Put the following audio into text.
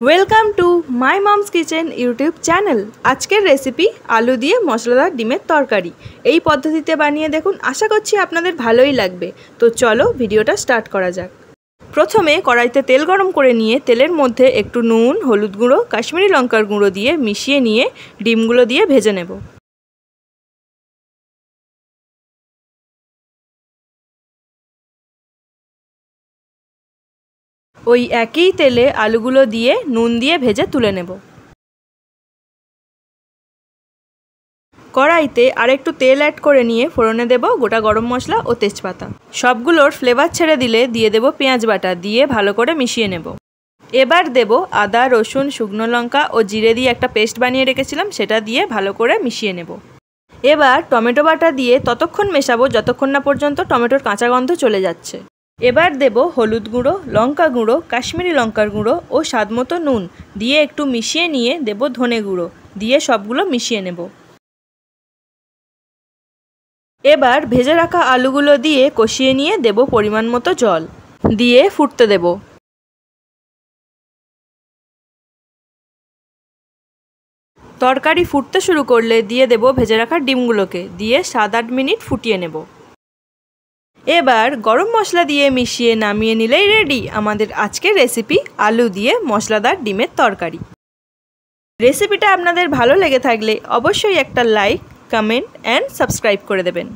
Welcome to my moms kitchen YouTube channel. আজকের recipe আলু দিয়ে মশলাদার ডিমের তরকারি। এই পদ্ধতিতে বানিয়ে দেখুন, আশা করছি আপনাদের ভালোই লাগবে। তো চলো ভিডিওটা স্টার্ট করা যাক। প্রথমে কড়াইতে তেল গরম করে নিয়ে তেলের মধ্যে একটু নুন, হলুদ গুঁড়ো, কাশ্মীরি লঙ্কার গুঁড়ো দিয়ে মিশিয়ে নিয়ে ডিমগুলো দিয়ে ভেজে নেব। ওই একই তেলে আলুগুলো দিয়ে নুন দিয়ে ভেজে তুলে নেব। কড়াইতে আরেকটু তেল অ্যাড করে নিয়ে ফোড়নে দেব গোটা গরম মশলা ও তেজপাতা। সবগুলোর ফ্লেভার ছেড়ে দিলে দিয়ে দেব পেঁয়াজ বাটা, দিয়ে ভালো করে মিশিয়ে নেব। এবার দেব আদা, রসুন, শুকনো লঙ্কা ও জিরে দিয়ে একটা পেস্ট বানিয়ে রেখেছিলাম, সেটা দিয়ে ভালো করে মিশিয়ে নেব। এবার টমেটো বাটা দিয়ে ততক্ষণ মেশাবো যতক্ষণ না পর্যন্ত টমেটোর কাঁচা গন্ধ চলে যাচ্ছে। এবার দেব হলুদ গুঁড়ো, লঙ্কা গুঁড়ো, কাশ্মীরি লঙ্কার গুঁড়ো ও স্বাদমতো নুন দিয়ে একটু মিশিয়ে নিয়ে দেব ধনে গুঁড়ো, দিয়ে সবগুলো মিশিয়ে নেব। এবার ভেজে রাখা আলুগুলো দিয়ে কষিয়ে নিয়ে দেব পরিমাণ মতো জল, দিয়ে ফুটতে দেব। তরকারি ফুটতে শুরু করলে দিয়ে দেব ভেজে রাখা ডিমগুলোকে, দিয়ে 7-8 মিনিট ফুটিয়ে নেব। এবার গরম মশলা দিয়ে মিশিয়ে নামিয়ে নিলেই রেডি আমাদের আজকের রেসিপি আলু দিয়ে মশলাদার ডিমের তরকারি। রেসিপিটা আপনাদের ভালো লেগে থাকলে অবশ্যই একটা লাইক, কমেন্ট অ্যান্ড সাবস্ক্রাইব করে দেবেন।